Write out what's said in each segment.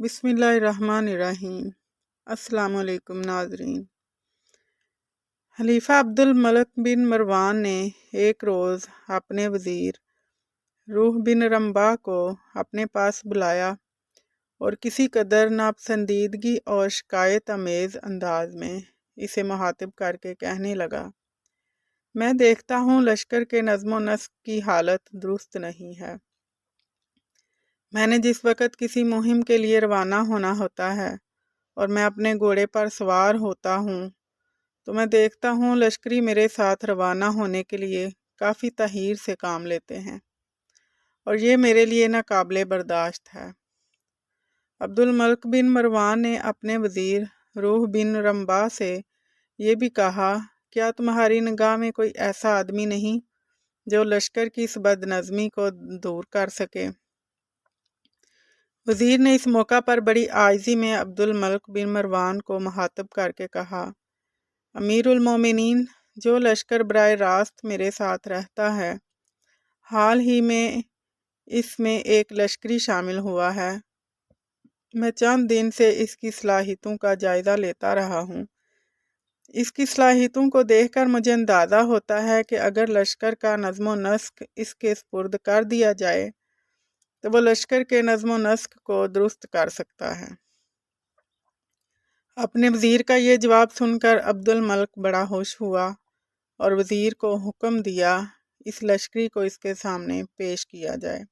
بسم اللہ الرحمن الرحیم۔ السلام علیکم ناظرین۔ خلیفہ عبد الملک بن مروان نے ایک روز اپنے وزیر روح بن رمبا کو اپنے پاس بلایا اور کسی قدر ناپسندیدگی اور شکایت آمیز انداز میں اسے مخاطب کر کے کہنے لگا، میں دیکھتا ہوں لشکر کے نظم و نسق کی حالت درست نہیں ہے۔ میں نے جس وقت کسی مہم کے لیے روانہ ہونا ہوتا ہے اور میں اپنے گھوڑے پر سوار ہوتا ہوں تو میں دیکھتا ہوں لشکری میرے ساتھ روانہ ہونے کے لیے کافی تاخیر سے کام لیتے ہیں اور یہ میرے لیے ناقابل برداشت ہے۔ عبد الملک بن مروان نے اپنے وزیر روح بن رمبا سے یہ بھی کہا، کیا تمہاری نگاہ میں کوئی ایسا آدمی نہیں جو لشکر کی اس بد نظمی کو دور کر سکے؟ وزیر نے اس موقع پر بڑی عاجزی میں عبد الملک بن مروان کو مخاطب کر کے کہا، امیر المومنین، جو لشکر براہ راست میرے ساتھ رہتا ہے، حال ہی میں اس میں ایک لشکری شامل ہوا ہے۔ میں چند دن سے اس کی صلاحیتوں کا جائزہ لیتا رہا ہوں۔ اس کی صلاحیتوں کو دیکھ کر مجھے اندازہ ہوتا ہے کہ اگر لشکر کا نظم و نسق اس کے سپرد کر دیا جائے تو وہ لشکر کے نظم و نسق کو درست کر سکتا ہے۔ اپنے وزیر کا یہ جواب سن کر عبد الملک بڑا خوش ہوا اور وزیر کو حکم دیا اس لشکری کو اس کے سامنے پیش کیا جائے۔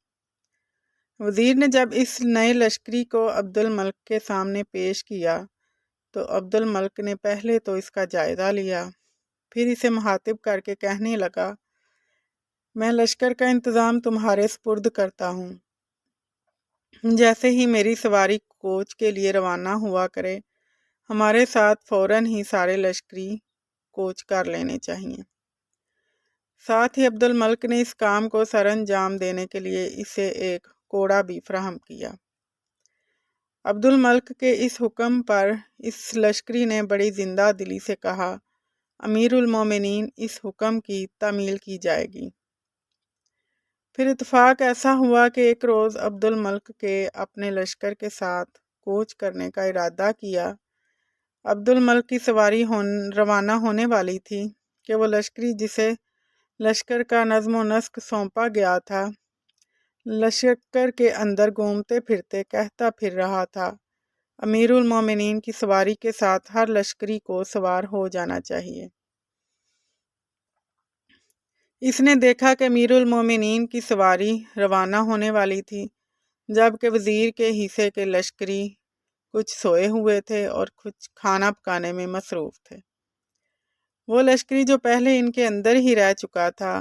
وزیر نے جب اس نئے لشکری کو عبد الملک کے سامنے پیش کیا تو عبد الملک نے پہلے تو اس کا جائزہ لیا، پھر اسے مخاطب کر کے کہنے لگا، میں لشکر کا انتظام تمہارے سپرد کرتا ہوں۔ جیسے ہی میری سواری کوچ کے لیے روانہ ہوا کرے، ہمارے ساتھ فوراً ہی سارے لشکری کوچ کر لینے چاہیے۔ ساتھ ہی عبد الملک نے اس کام کو سر انجام دینے کے لیے اسے ایک کوڑا بھی فراہم کیا۔ عبد الملک کے اس حکم پر اس لشکری نے بڑی زندہ دلی سے کہا، امیر المومنین، اس حکم کی تعمیل کی جائے گی۔ پھر اتفاق ایسا ہوا کہ ایک روز عبد الملک کے اپنے لشکر کے ساتھ کوچ کرنے کا ارادہ کیا۔ عبد الملک کی سواری روانہ ہونے والی تھی کہ وہ لشکری جسے لشکر کا نظم و نسق سونپا گیا تھا، لشکر کے اندر گھومتے پھرتے کہتا پھر رہا تھا، امیر المومنین کی سواری کے ساتھ ہر لشکری کو سوار ہو جانا چاہیے۔ اس نے دیکھا کہ امیر المومنین کی سواری روانہ ہونے والی تھی، جبکہ وزیر کے حصے کے لشکری کچھ سوئے ہوئے تھے اور کچھ کھانا پکانے میں مصروف تھے۔ وہ لشکری جو پہلے ان کے اندر ہی رہ چکا تھا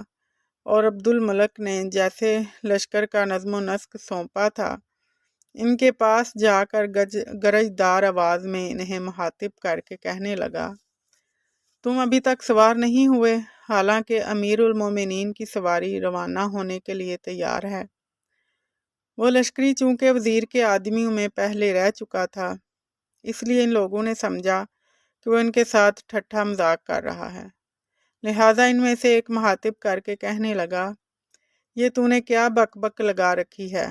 اور عبد الملک نے جیسے لشکر کا نظم و نسق سونپا تھا، ان کے پاس جا کر گرجدار آواز میں انہیں مخاطب کر کے کہنے لگا، تم ابھی تک سوار نہیں ہوئے، حالانکہ امیر المومنین کی سواری روانہ ہونے کے لیے تیار ہے۔ وہ لشکری چونکہ وزیر کے آدمیوں میں پہلے رہ چکا تھا، اس لیے ان لوگوں نے سمجھا کہ وہ ان کے ساتھ ٹھٹھا مذاق کر رہا ہے، لہٰذا ان میں سے ایک مخاطب کر کے کہنے لگا، یہ تو نے کیا بک بک لگا رکھی ہے،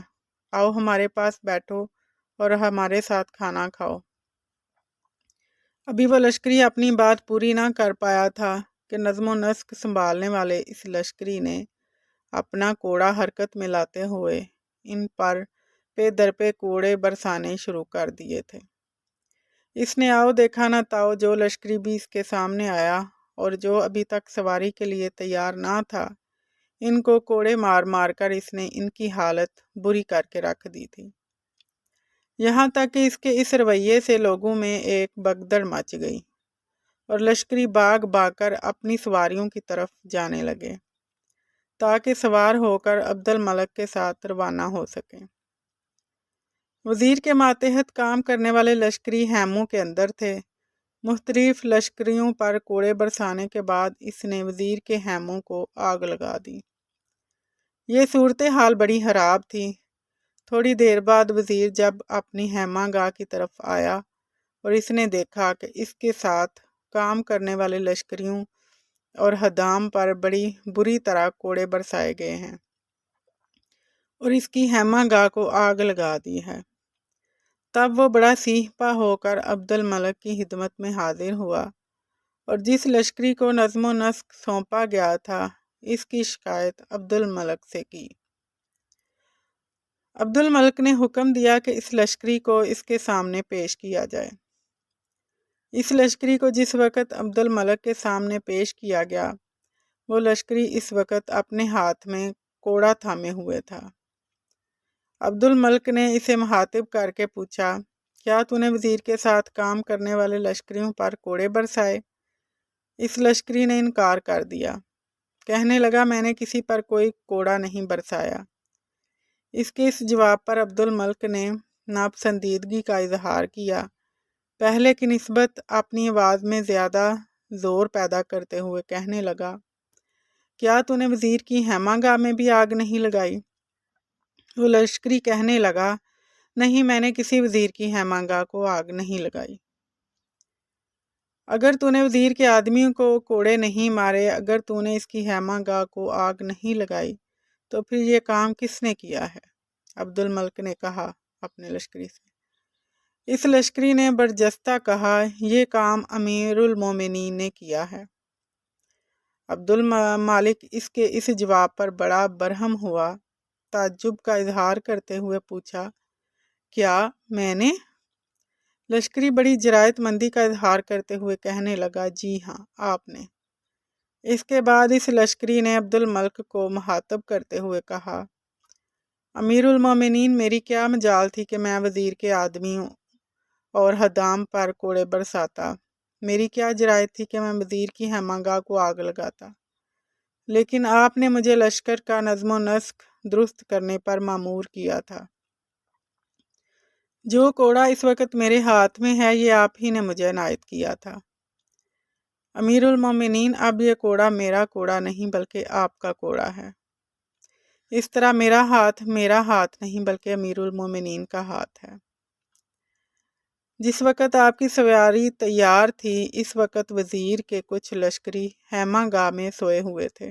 آؤ ہمارے پاس بیٹھو اور ہمارے ساتھ کھانا کھاؤ۔ ابھی وہ لشکری اپنی بات پوری نہ کر پایا تھا کہ نظم و نسق سنبھالنے والے اس لشکری نے اپنا کوڑا حرکت میں لاتے ہوئے ان پر پے در پہ کوڑے برسانے شروع کر دیے تھے۔ اس نے آؤ دیکھا نہ تاؤ جو لشکری بھی اس کے سامنے آیا اور جو ابھی تک سواری کے لیے تیار نہ تھا، ان کو کوڑے مار مار کر اس نے ان کی حالت بری کر کے رکھ دی تھی، یہاں تک کہ اس کے اس رویے سے لوگوں میں ایک بگدڑ مچ گئی اور لشکری بھاگ بھاگ کر اپنی سواریوں کی طرف جانے لگے تاکہ سوار ہو کر عبد الملک کے ساتھ روانہ ہو سکیں۔ وزیر کے ماتحت کام کرنے والے لشکری خیموں کے اندر تھے۔ مختلف لشکریوں پر کوڑے برسانے کے بعد اس نے وزیر کے خیموں کو آگ لگا دی۔ یہ صورتحال بڑی خراب تھی۔ تھوڑی دیر بعد وزیر جب اپنی خیمہ گاہ کی طرف آیا اور اس نے دیکھا کہ اس کے ساتھ کام کرنے والے لشکریوں اور خدام پر بڑی بری طرح کوڑے برسائے گئے ہیں اور اس کی خیمہ گاہ کو آگ لگا دی ہے، تب وہ بڑا سیہپا ہو کر عبد الملک کی خدمت میں حاضر ہوا اور جس لشکری کو نظم و نسق سونپا گیا تھا اس کی شکایت عبد الملک سے کی۔ عبد الملک نے حکم دیا کہ اس لشکری کو اس کے سامنے پیش کیا جائے۔ اس لشکری کو جس وقت عبد الملک کے سامنے پیش کیا گیا وہ لشکری اس وقت اپنے ہاتھ میں کوڑا تھامے ہوئے تھا۔ عبد الملک نے اسے مخاطب کر کے پوچھا، کیا تو نے وزیر کے ساتھ کام کرنے والے لشکریوں پر کوڑے برسائے؟ اس لشکری نے انکار کر دیا، کہنے لگا میں نے کسی پر کوئی کوڑا نہیں برسایا۔ اس کے اس جواب پر عبد الملک نے ناپسندیدگی کا اظہار کیا، پہلے کی نسبت اپنی آواز میں زیادہ زور پیدا کرتے ہوئے کہنے لگا، کیا تو نے وزیر کی خیمہ گاہ میں بھی آگ نہیں لگائی؟ وہ لشکری کہنے لگا، نہیں میں نے کسی وزیر کی خیمہ گاہ کو آگ نہیں لگائی۔ اگر تو نے وزیر کے آدمیوں کو کوڑے نہیں مارے، اگر تو نے اس کی خیمہ گاہ کو آگ نہیں لگائی تو پھر یہ کام کس نے کیا ہے؟ عبد الملک نے کہا اپنے لشکری سے۔ اس لشکری نے برجستہ کہا، یہ کام امیر المومنین نے کیا ہے۔ عبد المالک اس کے اس جواب پر بڑا برہم ہوا، تعجب کا اظہار کرتے ہوئے پوچھا، کیا میں نے؟ لشکری بڑی جرأت مندی کا اظہار کرتے ہوئے کہنے لگا، جی ہاں آپ نے۔ اس کے بعد اس لشکری نے عبد الملک کو مخاطب کرتے ہوئے کہا، امیر المومنین میری کیا مجال تھی کہ میں وزیر کے آدمیوں اور حدام پر کوڑے برساتا، میری کیا جرأت تھی کہ میں وزیر کی خیمہ گاہ کو آگ لگاتا، لیکن آپ نے مجھے لشکر کا نظم و نسق درست کرنے پر مامور کیا تھا۔ جو کوڑا اس وقت میرے ہاتھ میں ہے یہ آپ ہی نے مجھے عنایت کیا تھا۔ امیر المومنین اب یہ کوڑا میرا کوڑا نہیں بلکہ آپ کا کوڑا ہے۔ اس طرح میرا ہاتھ نہیں بلکہ امیر المومنین کا ہاتھ ہے۔ جس وقت آپ کی سواری تیار تھی اس وقت وزیر کے کچھ لشکری خیمہ گاہ میں سوئے ہوئے تھے،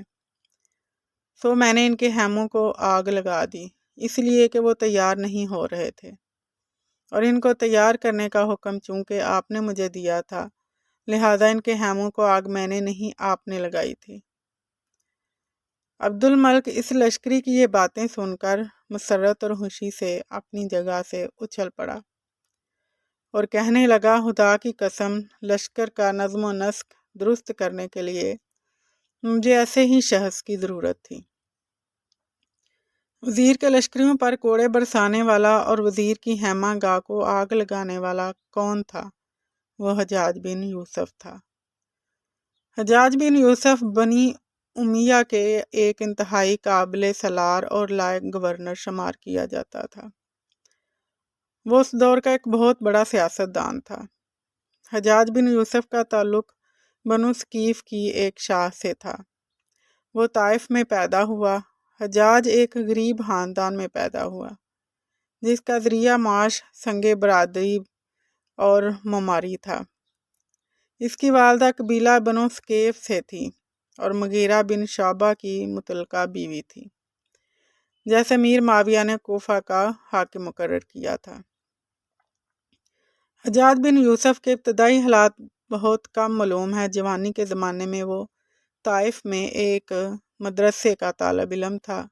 سو میں نے ان کے خیموں کو آگ لگا دی، اس لیے کہ وہ تیار نہیں ہو رہے تھے، اور ان کو تیار کرنے کا حکم چونکہ آپ نے مجھے دیا تھا لہذا ان کے خیموں کو آگ میں نے نہیں آپ نے لگائی تھی۔ عبد الملک اس لشکری کی یہ باتیں سن کر مسرت اور خوشی سے اپنی جگہ سے اچھل پڑا اور کہنے لگا، خدا کی قسم لشکر کا نظم و نسق درست کرنے کے لیے مجھے ایسے ہی شخص کی ضرورت تھی۔ وزیر کے لشکریوں پر کوڑے برسانے والا اور وزیر کی خیمہ گاہ کو آگ لگانے والا کون تھا؟ وہ حجاج بن یوسف تھا۔ حجاج بن یوسف بنی امیہ کے ایک انتہائی قابل سالار اور لائق گورنر شمار کیا جاتا تھا۔ وہ اس دور کا ایک بہت بڑا سیاست دان تھا۔ حجاج بن یوسف کا تعلق بنو ثقیف کی ایک شاخ سے تھا۔ وہ طائف میں پیدا ہوا۔ حجاج ایک غریب خاندان میں پیدا ہوا جس کا ذریعہ معاش سنگ برادری اور مماری تھا۔ اس کی والدہ قبیلہ بنو ثقیف سے تھی اور مغیرہ بن شعبہ کی مطلقہ بیوی تھی، جیسے امیر معاویہ نے کوفہ کا حاکم مقرر کیا تھا۔ حجاج بن یوسف کے ابتدائی حالات بہت کم معلوم ہے۔ جوانی کے زمانے میں وہ طائف میں ایک مدرسے کا طالب علم تھا۔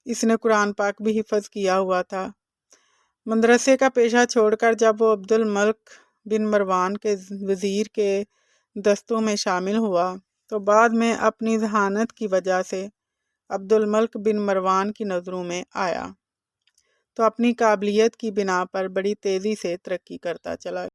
اس نے قرآن پاک بھی حفظ کیا ہوا تھا۔ مدرسے کا پیشہ چھوڑ کر جب وہ عبد الملک بن مروان کے وزیر کے دستوں میں شامل ہوا تو بعد میں اپنی ذہانت کی وجہ سے عبد الملک بن مروان کی نظروں میں آیا تو اپنی قابلیت کی بنا پر بڑی تیزی سے ترقی کرتا چلا